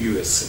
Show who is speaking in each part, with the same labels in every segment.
Speaker 1: USA।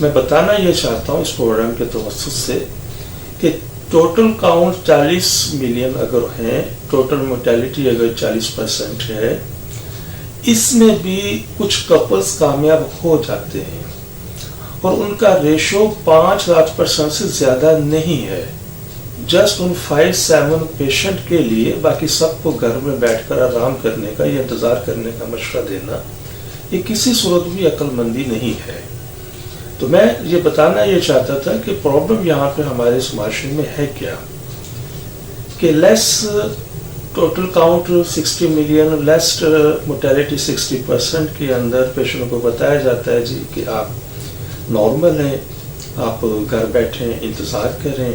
Speaker 1: میں بتانا یہ چاہتا ہوں اس پروگرام کے توسط سے کہ ٹوٹل کاؤنٹ 40 ملین اگر ہیں، ٹوٹل مورٹیلٹی اگر 40% ہے، اس میں بھی کچھ کپلز کامیاب ہو جاتے ہیں اور ان کا ریشو 5% سے زیادہ نہیں ہے. جسٹ ان 5-7 پیشنٹ کے لیے باقی سب کو گھر میں بیٹھ کر آرام کرنے کا یا انتظار کرنے کا مشورہ دینا یہ کسی صورت بھی عقل مندی نہیں ہے. تو میں یہ بتانا یہ چاہتا تھا کہ پرابلم یہاں پہ ہمارے اس معاشرے میں ہے کیا، کہ لیس ٹوٹل کاؤنٹ 60 ملین، لیس مورٹیلٹی 60% کے اندر پیشنٹ کو بتایا جاتا ہے جی کہ آپ نارمل ہیں، آپ گھر بیٹھیں انتظار کریں،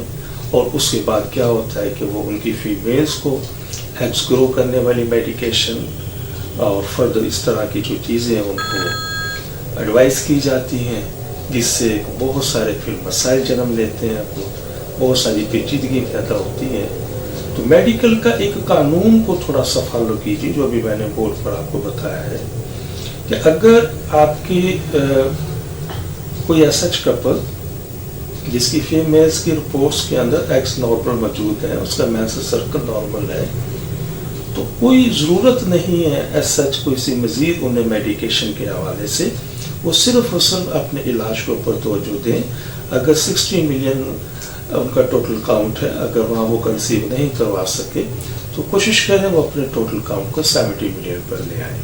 Speaker 1: اور اس کے بعد کیا ہوتا ہے کہ وہ ان کی فیمیلز کو ایگز گرو کرنے والی میڈیکیشن اور فردر اس طرح کی جو چیزیں ان کو ایڈوائز کی جاتی ہیں، جس سے بہت سارے پھر مسائل جنم لیتے ہیں، بہت ساری پیچیدگی پیدا ہوتی ہے. تو میڈیکل کا ایک قانون کو تھوڑا سا فالو کیجیے، جو بھی میں نے بورڈ پر آپ کو بتایا ہے، کہ اگر آپ کی کوئی ایسا کپل جس کی فیمیلز کی رپورٹس کے اندر ایکس نارمل موجود ہے، اس کا مینسٹرل سرکل نارمل ہے، تو کوئی ضرورت نہیں ہے ایز سچ کوئی سی مزید انہیں میڈیکیشن کے حوالے سے. وہ صرف اور صرف اپنے علاج کے اوپر توجہ دیں. اگر 60 ملین ان کا ٹوٹل کاؤنٹ ہے، اگر وہاں وہ کنسیو نہیں کروا سکے تو کوشش کریں وہ اپنے ٹوٹل کاؤنٹ کو 70 ملین پر لے آئیں.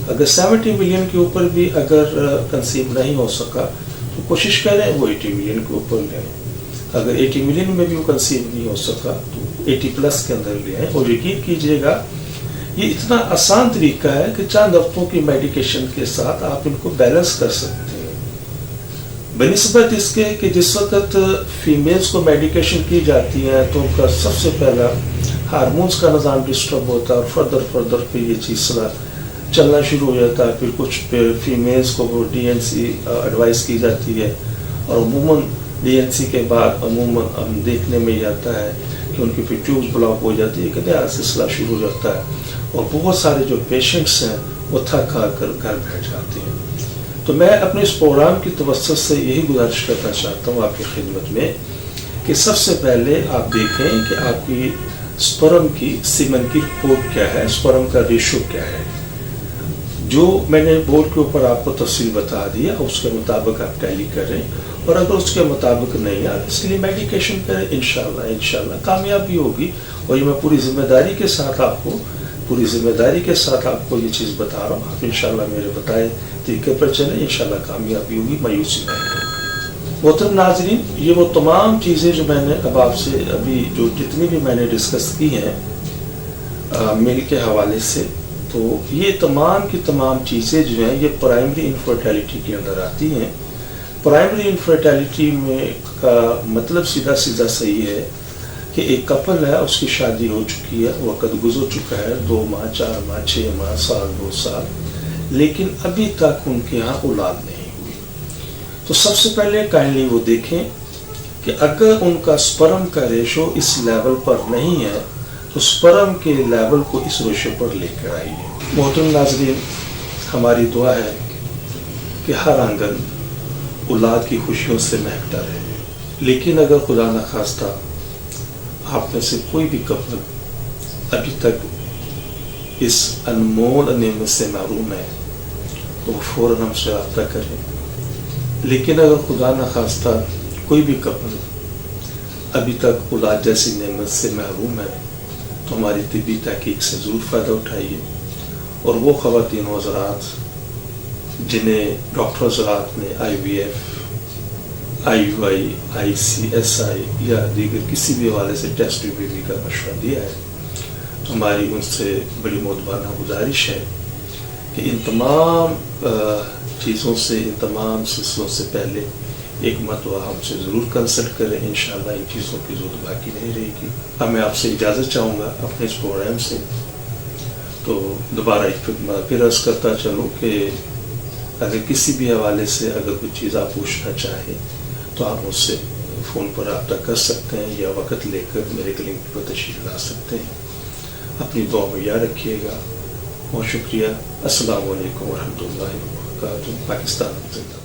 Speaker 1: اگر 70 ملین کے اوپر بھی اگر کنسیو نہیں ہو سکا تو کوشش کریں وہ 80 ملین کے اوپر لے آئیں. اگر 80 ملین میں بھی وہ کنسیو نہیں ہو سکا تو 80+ کے اندر لے آئیں. اور یقین کیجئے گا یہ اتنا آسان طریقہ ہے کہ چند ہفتوں کی میڈیکیشن کے ساتھ آپ ان کو بیلنس کر سکتے ہیں، بنسبت اس کے کہ جس وقت فیمیلز کو میڈیکیشن کی جاتی ہے تو ان کا سب سے پہلا ہارمونز کا نظام ڈسٹرب ہوتا ہے، اور فردر پہ یہ چیز چلنا شروع ہو جاتا ہے. پھر کچھ فیمیلز کو وہ DNC ایڈوائز کی جاتی ہے، اور عموماً DNC کے بعد عموماً ہم دیکھنے میں یہ آتا ہے کہ ان کی پھر ٹیوبز بلاک ہو جاتی ہے، کہ نیا سلسلہ شروع ہو جاتا ہے، اور بہت سارے جو پیشنٹس ہیں وہ تھک ہار کر گھر بیٹھ جاتے ہیں. تو میں اپنے اس پروگرام کی توسط سے یہی گزارش کرنا چاہتا ہوں آپ کی خدمت میں کہ سب سے پہلے آپ دیکھیں کہ آپ کی سپرم کی سیمن کی رپورٹ کیا ہے، سپرم کا ریشو کیا ہے. جو میں نے بورڈ کے اوپر آپ کو تفصیل بتا دیا اس کے مطابق آپ ٹیلی کریں، اور اگر اس کے مطابق نہیں آپ اس کے لیے میڈیکیشن کریں. انشاءاللہ کامیابی ہوگی. اور یہ میں پوری ذمہ داری کے ساتھ آپ کو یہ چیز بتا رہا ہوں. آپ انشاءاللہ میرے بتائے طریقے پر چلیں، انشاءاللہ کامیابی ہوگی، مایوسی نہیں ہوگی. محترم ناظرین، یہ وہ تمام چیزیں جو میں نے اب آپ سے ابھی جو جتنی بھی میں نے ڈسکس کی ہیں میل کے حوالے سے، تو یہ تمام کی تمام چیزیں جو ہیں یہ پرائمری انفرٹیلٹی کے اندر آتی ہیں. پرائمری انفرٹیلٹی میں کا مطلب سیدھا صحیح ہے کہ ایک کپل ہے، اس کی شادی ہو چکی ہے، وقت گزر چکا ہے، 2 ماہ 4 ماہ 6 ماہ سال 2 سال، لیکن ابھی تک ان کے یہاں اولاد نہیں ہوئی. تو سب سے پہلے کائنڈلی وہ دیکھیں کہ اگر ان کا سپرم کا ریشو اس لیول پر نہیں ہے تو سپرم کے لیول کو اس ریشو پر لے کر آئیے. محترم ناظرین، ہماری دعا ہے کہ ہر آنگن اولاد کی خوشیوں سے مہکتا رہے. لیکن اگر خدا نخواستہ آپ میں سے کوئی بھی کپل ابھی تک اس انمول نعمت سے محروم ہے تو وہ فوراً ہم سے رابطہ کریں. لیکن اگر خدا نخواستہ کوئی بھی کپل ابھی تک اولاد جیسی نعمت سے محروم ہے تو ہماری طبی تحقیق سے ضرور فائدہ اٹھائیے. اور وہ خواتین حضرات جنہیں ڈاکٹر حضرات نے IVF IUI ICSI یا دیگر کسی بھی حوالے سے ٹیسٹ بیبی کا مشورہ دیا ہے، تو ہماری ان سے بڑی معتبرانہ گزارش ہے کہ ان تمام چیزوں سے، ان تمام سلسلوں سے پہلے ایک مرتبہ ہم سے ضرور کنسلٹ کریں. انشاءاللہ ان چیزوں کی ضرورت باقی نہیں رہے گی. اب میں آپ سے اجازت چاہوں گا اپنے اس پروگرام سے. تو دوبارہ ایک پھر عرض کرتا چلوں کہ اگر کسی بھی حوالے سے اگر کوئی چیز آپ پوچھنا چاہیں تو آپ مجھ سے فون پر رابطہ کر سکتے ہیں یا وقت لے کر میرے کلینک پر تشریف لا سکتے ہیں. اپنی دعا میں یاد رکھیے گا. بہت شکریہ. السلام علیکم ورحمۃ اللہ وبرکاتہ. پاکستان زندہ.